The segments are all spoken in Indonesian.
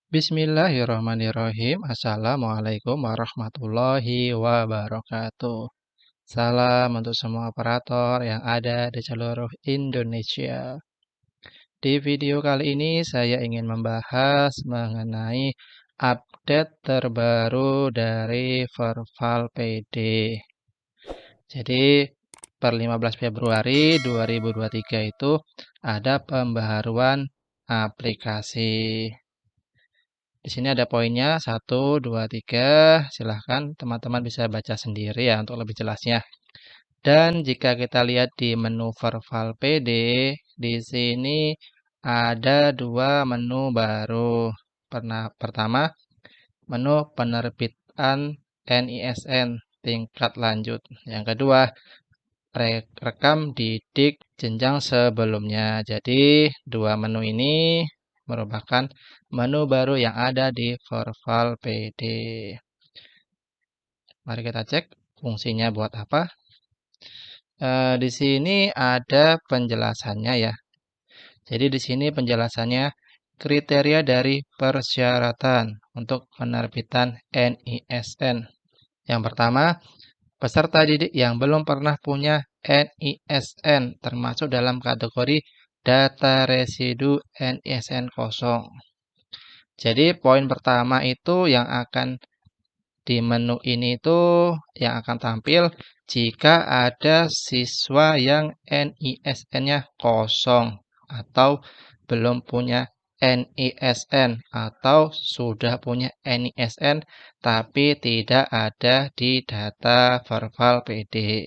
Bismillahirrahmanirrahim. Assalamualaikum warahmatullahi wabarakatuh. Salam untuk semua operator yang ada di seluruh Indonesia. Di video kali ini saya ingin membahas mengenai update terbaru dari Verval PD. Jadi per 15 Februari 2023 itu ada pembaharuan aplikasi. Di sini ada poinnya 1, 2, 3. Silahkan teman-teman bisa baca sendiri ya untuk lebih jelasnya. Dan jika kita lihat di menu Verval PD, di sini ada dua menu baru. Pertama, menu penerbitan NISN tingkat lanjut. Yang kedua, rekam didik jenjang sebelumnya. Jadi, dua menu ini merupakan menu baru yang ada di Verval PD. Mari kita cek fungsinya buat apa. Di sini ada penjelasannya ya. Jadi di sini penjelasannya kriteria dari persyaratan untuk penerbitan NISN. Yang pertama, peserta didik yang belum pernah punya NISN termasuk dalam kategori data residu NISN kosong. Jadi poin pertama itu yang akan di menu ini itu yang akan tampil jika ada siswa yang NISN-nya kosong atau belum punya NISN atau sudah punya NISN tapi tidak ada di data Verval PD.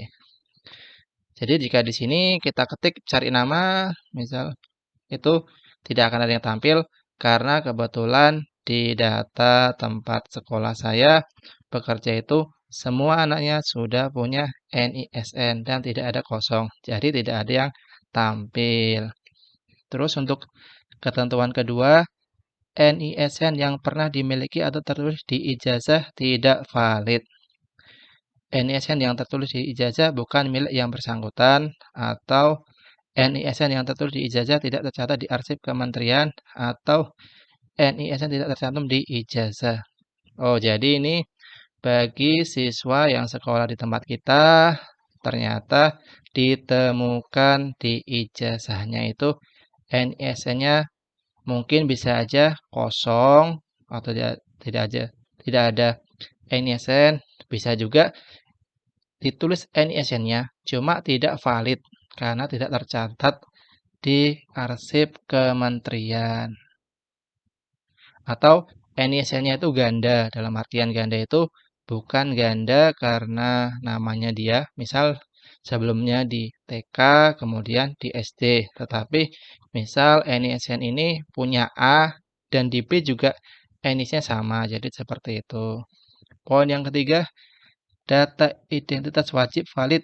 Jadi jika di sini kita ketik cari nama, misal itu tidak akan ada yang tampil karena kebetulan di data tempat sekolah saya bekerja itu semua anaknya sudah punya NISN dan tidak ada kosong. Jadi tidak ada yang tampil. Terus untuk ketentuan kedua, NISN yang pernah dimiliki atau tertulis di ijazah tidak valid. NISN yang tertulis di ijazah bukan milik yang bersangkutan atau NISN yang tertulis di ijazah tidak tercatat di arsip kementerian atau NISN tidak tercantum di ijazah. Oh, jadi ini bagi siswa yang sekolah di tempat kita ternyata ditemukan di ijazahnya itu NISN-nya mungkin bisa aja kosong atau tidak ada NISN, bisa juga ditulis NISN-nya cuma tidak valid karena tidak tercatat di arsip kementerian. Atau NISN-nya itu ganda, dalam artian ganda itu bukan ganda karena namanya dia, misal sebelumnya di TK, kemudian di SD. Tetapi misal NISN ini punya A dan di B juga NIS-nya sama, jadi seperti itu. Poin yang ketiga, data identitas wajib valid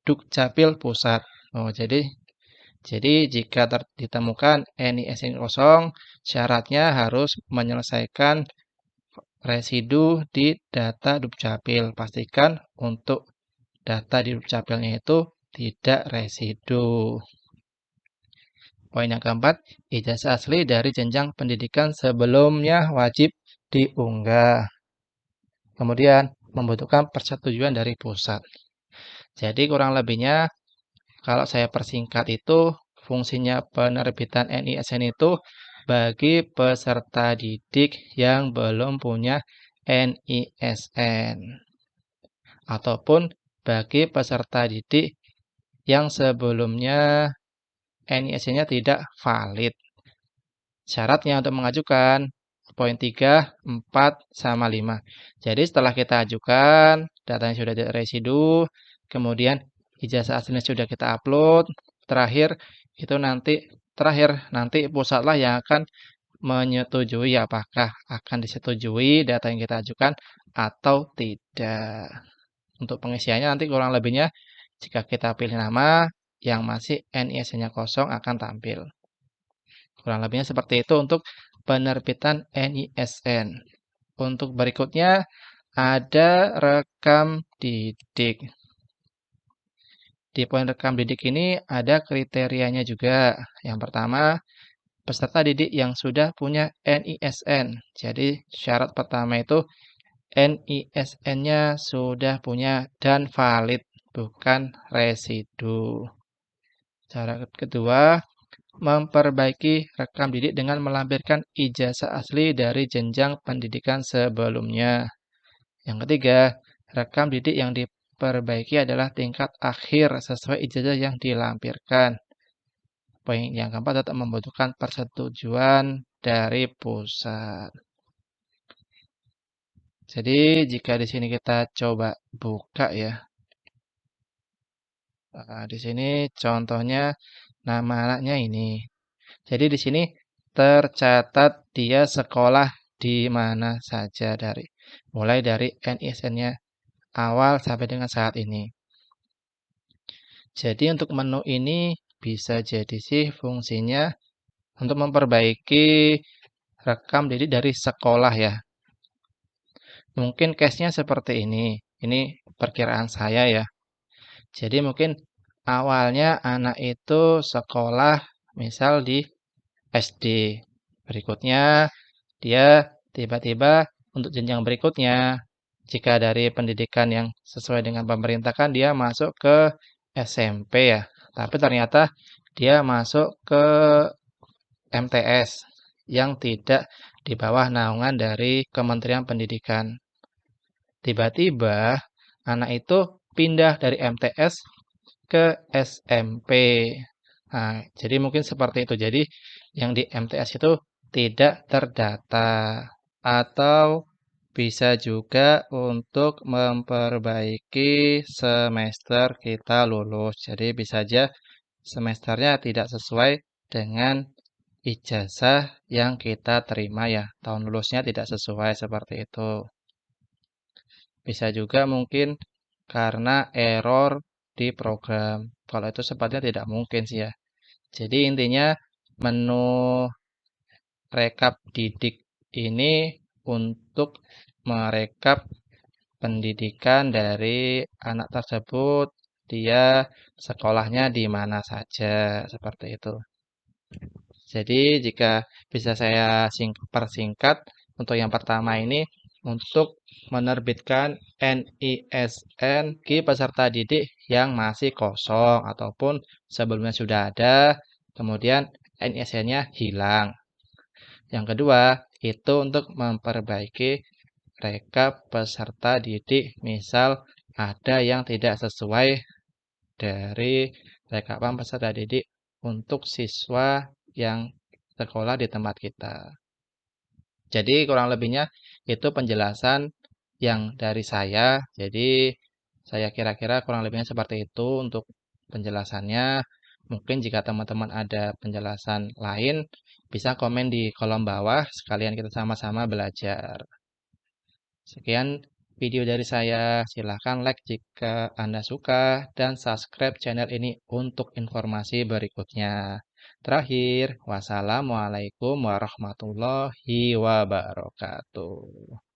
Dukcapil Pusat. Oh, jadi jika ditemukan NISN kosong, syaratnya harus menyelesaikan residu di data Dukcapil. Pastikan untuk data di Dukcapilnya itu tidak residu. Poin yang keempat, ijazah asli dari jenjang pendidikan sebelumnya wajib diunggah. Kemudian, membutuhkan persetujuan dari pusat. Jadi kurang lebihnya kalau saya persingkat itu fungsinya penerbitan NISN itu bagi peserta didik yang belum punya NISN ataupun bagi peserta didik yang sebelumnya NISN-nya tidak valid. Syaratnya untuk mengajukan poin 3, 4, sama 5. Jadi setelah kita ajukan, datanya sudah residu, kemudian ijazah aslinya sudah kita upload, terakhir nanti pusatlah yang akan menyetujui apakah akan disetujui data yang kita ajukan atau tidak. Untuk pengisiannya nanti kurang lebihnya jika kita pilih nama yang masih NISN-nya kosong akan tampil. Kurang lebihnya seperti itu untuk penerbitan NISN. Untuk berikutnya ada rekam didik. Di poin rekam didik ini ada kriterianya juga. Yang pertama, peserta didik yang sudah punya NISN. Jadi syarat pertama itu NISN-nya sudah punya dan valid, bukan residu. Cara kedua, memperbaiki rekam didik dengan melampirkan ijazah asli dari jenjang pendidikan sebelumnya. Yang ketiga, rekam didik yang diperbaiki adalah tingkat akhir sesuai ijazah yang dilampirkan. Poin yang keempat tetap membutuhkan persetujuan dari pusat. Jadi jika di sini kita coba buka ya. Di sini contohnya nama anaknya ini. Jadi di sini tercatat dia sekolah di mana saja mulai dari NISN-nya awal sampai dengan saat ini. Jadi untuk menu ini bisa jadi sih fungsinya untuk memperbaiki rekam didik dari sekolah ya. Mungkin case-nya seperti ini. Ini perkiraan saya ya. Jadi mungkin awalnya anak itu sekolah misal di SD. Berikutnya dia tiba-tiba untuk jenjang berikutnya, jika dari pendidikan yang sesuai dengan pemerintah kan dia masuk ke SMP ya. Tapi ternyata dia masuk ke MTS yang tidak di bawah naungan dari Kementerian Pendidikan. Tiba-tiba anak itu pindah dari MTS ke SMP. Nah, jadi mungkin seperti itu. Jadi yang di MTS itu tidak terdata. Atau bisa juga untuk memperbaiki semester kita lulus. Jadi bisa aja semesternya tidak sesuai dengan ijazah yang kita terima ya. Tahun lulusnya tidak sesuai seperti itu. Bisa juga mungkin karena error di program. Kalau itu sepertinya tidak mungkin sih ya. Jadi intinya menu rekap didik ini untuk merekap pendidikan dari anak tersebut, dia sekolahnya di mana saja, seperti itu. Jadi jika bisa saya persingkat, untuk yang pertama ini untuk menerbitkan NISN ke peserta didik yang masih kosong ataupun sebelumnya sudah ada, kemudian NISN-nya hilang. Yang kedua, itu untuk memperbaiki rekap peserta didik, misal ada yang tidak sesuai dari rekapan peserta didik untuk siswa yang sekolah di tempat kita. Jadi kurang lebihnya itu penjelasan yang dari saya. Jadi saya kira-kira kurang lebihnya seperti itu untuk penjelasannya. Mungkin jika teman-teman ada penjelasan lain, bisa komen di kolom bawah, sekalian kita sama-sama belajar. Sekian video dari saya, silahkan like jika Anda suka, dan subscribe channel ini untuk informasi berikutnya. Terakhir, wassalamualaikum warahmatullahi wabarakatuh.